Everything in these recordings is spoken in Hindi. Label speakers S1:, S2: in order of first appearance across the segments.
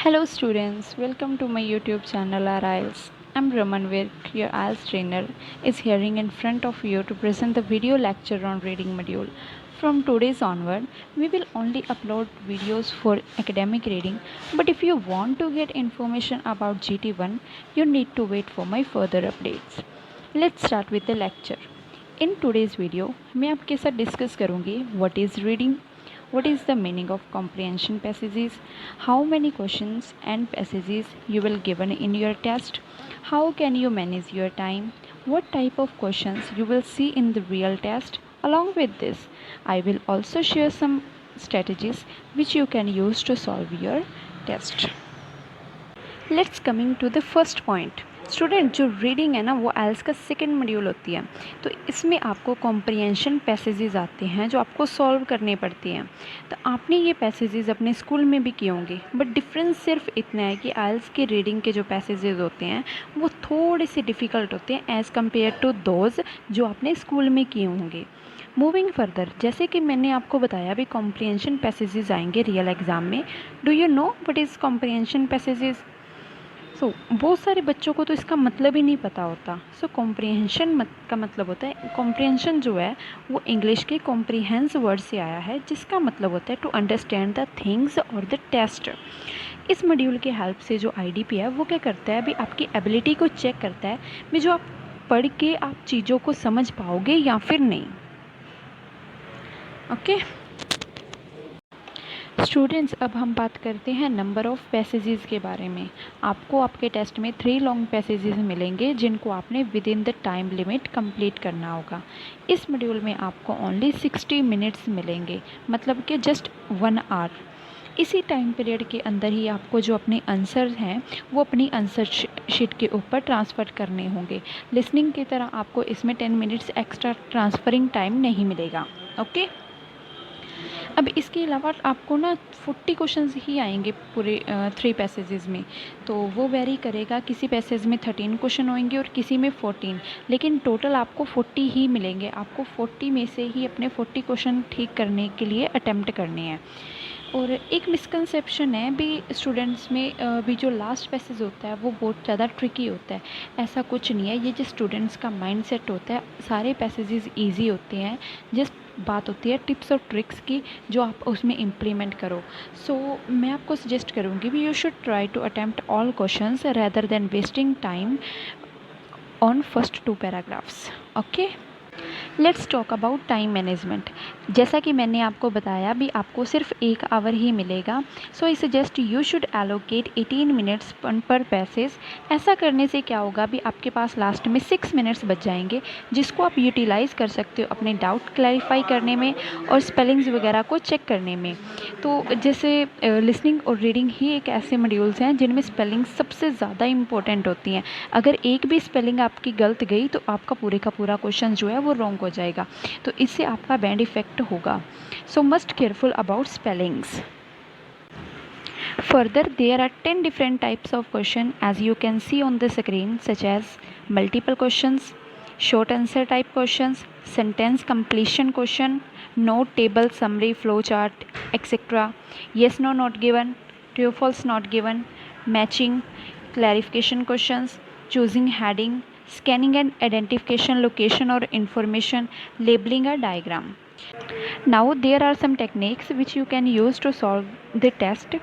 S1: Hello students, welcome to my YouTube channel RILS. I'm Raman Virk, your IELTS trainer, is here in front of you to present the video lecture on reading module. From today's onward, we will only upload videos for academic reading, but if you want to get information about GT1, you need to wait for my further updates. Let's start with the lecture. In today's video, मैं आपके साथ डिस्कस करूँगी what is reading, what is the meaning of comprehension passages, how many questions and passages you will given in your test, how can you manage your time, what type of questions you will see in the real test. Along with this, I will also share some strategies which you can use to solve your test. Let's coming to the first point. Student, जो रीडिंग है ना वो आइल्स का सेकेंड मॉड्यूल होती है, तो इसमें आपको कॉम्प्रिहेंशन पैसेजेस आते हैं जो आपको सॉल्व करने पड़ते हैं। तो आपने ये पैसेजेस अपने स्कूल में भी किए होंगे, बट डिफरेंस सिर्फ इतना है कि आइल्स के रीडिंग के जो पैसेजेस होते हैं वो थोड़े से डिफ़िकल्ट होते हैं एज़ कम्पेयर टू दोज जो आपने स्कूल में किए होंगे। मूविंग फर्दर, जैसे कि मैंने आपको बताया भी कॉम्प्रिहेंशन पैसेजेस आएंगे रियल एग्ज़ाम में। Do you know what is comprehension passages? बहुत सारे बच्चों को तो इसका मतलब ही नहीं पता होता। कॉम्प्रिहेंशन का मतलब होता है, कॉम्प्रिहेंशन जो है वो इंग्लिश के कॉम्प्रिहेंस वर्ड से आया है, जिसका मतलब होता है टू अंडरस्टैंड द थिंग्स और द टेस्ट। इस मॉड्यूल के हेल्प से जो आईडीपी है वो क्या करता है, अभी आपकी एबिलिटी को चेक करता है भी जो आप पढ़ के आप चीज़ों को समझ पाओगे या फिर नहीं। ओके स्टूडेंट्स, अब हम बात करते हैं नंबर ऑफ़ पैसेजेस के बारे में। आपको आपके टेस्ट में 3 लॉन्ग पैसेजेस मिलेंगे जिनको आपने with in the time limit complete करना होगा। इस मॉड्यूल में आपको ओनली 60 मिनट्स मिलेंगे, मतलब कि जस्ट 1 आवर। इसी टाइम पीरियड के अंदर ही आपको जो अपने आंसर हैं वो अपनी आंसर शीट के ऊपर ट्रांसफ़र करने होंगे। लिसनिंग की तरह आपको इसमें 10 मिनट्स एक्स्ट्रा ट्रांसफरिंग टाइम नहीं मिलेगा। ओके अब इसके अलावा आपको ना 40 क्वेश्चंस ही आएंगे पूरे 3 पैसेजेस में, तो वो वेरी करेगा। किसी पैसेज में 13 क्वेश्चन होंगे और किसी में 14, लेकिन टोटल आपको 40 ही मिलेंगे। आपको 40 में से ही अपने 40 क्वेश्चन ठीक करने के लिए अटैम्प्ट करने हैं। और एक मिसकंसेप्शन है भी स्टूडेंट्स में भी, जो लास्ट पैसेज होता है वो बहुत ज़्यादा ट्रिकी होता है। ऐसा कुछ नहीं है, ये जो स्टूडेंट्स का माइंडसेट होता है, सारे पैसेजेस इजी होते हैं। जस्ट बात होती है टिप्स और ट्रिक्स की जो आप उसमें इम्प्लीमेंट करो। मैं आपको सजेस्ट करूँगी भी you should try to attempt all questions rather than wasting time on first 2 paragraphs. Okay let's talk about time management. जैसा कि मैंने आपको बताया भी आपको सिर्फ 1 आवर ही मिलेगा। I suggest you should allocate 18 minutes पर पैसेज। ऐसा करने से क्या होगा भी आपके पास लास्ट में 6 मिनट्स बच जाएंगे, जिसको आप यूटिलाइज़ कर सकते हो अपने डाउट क्लैरिफाई करने में और स्पेलिंग्स वगैरह को चेक करने में। तो जैसे लिसनिंग और रीडिंग ही एक ऐसे मॉड्यूल्स हैं जिनमें स्पेलिंग सबसे ज़्यादा इंपॉर्टेंट होती हैं। अगर एक भी स्पेलिंग आपकी गलत गई तो आपका पूरे का पूरा क्वेश्चन जो है वो रॉन्ग हो जाएगा, तो इससे आपका बैंड इफेक्ट होगा। Must careful about spellings. Further, there are 10 different types of question as you can see on the screen, such as multiple questions, short answer type questions, sentence completion question, note table summary flowchart, etc. Yes no not given, true false not given, matching, clarification questions, choosing heading, scanning and identification location or information, labeling a diagram. Now there are some techniques which you can use to solve the test,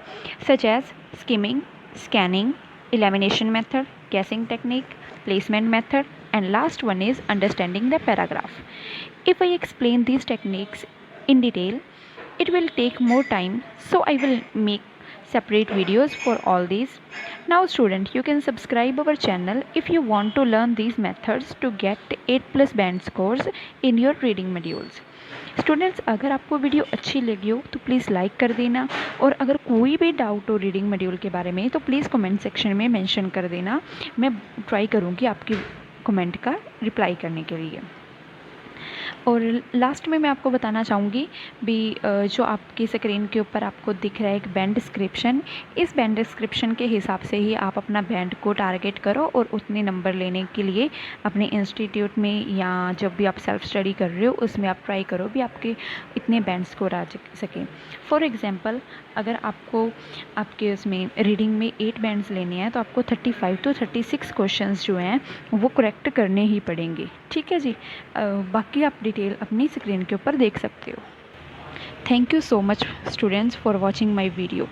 S1: such as skimming, scanning, elimination method, guessing technique, placement method, and last one is understanding the paragraph. If I explain these techniques in detail, it will take more time, so I will make separate videos for all these. Now student, you can subscribe our channel if you want to learn these methods to get 8+ band scores in your reading modules. Students, अगर आपको वीडियो अच्छी लगी हो तो प्लीज़ लाइक कर देना, और अगर कोई भी डाउट हो रीडिंग मॉड्यूल के बारे में तो प्लीज़ कमेंट सेक्शन में मेंशन कर देना। मैं ट्राई करूँगी आपकी कमेंट का रिप्लाई करने के लिए। और लास्ट में मैं आपको बताना चाहूँगी भी जो आपकी स्क्रीन के ऊपर आपको दिख रहा है एक बैंड डिस्क्रिप्शन, इस बैंड डिस्क्रिप्शन के हिसाब से ही आप अपना बैंड को टारगेट करो और उतने नंबर लेने के लिए अपने इंस्टीट्यूट में या जब भी आप सेल्फ स्टडी कर रहे हो उसमें आप ट्राई करो भी आपके इतने बैंड स्कोर आ सकें। फॉर एग्ज़ाम्पल अगर आपको आपके उसमें रीडिंग में 8 बैंड्स लेने हैं तो आपको 35 to 36 क्वेश्चंस जो हैं वो करेक्ट करने ही पड़ेंगे। ठीक है जी। बाकी आप डिटेल अपनी स्क्रीन के ऊपर देख सकते हो। Thank you so much students for watching my video.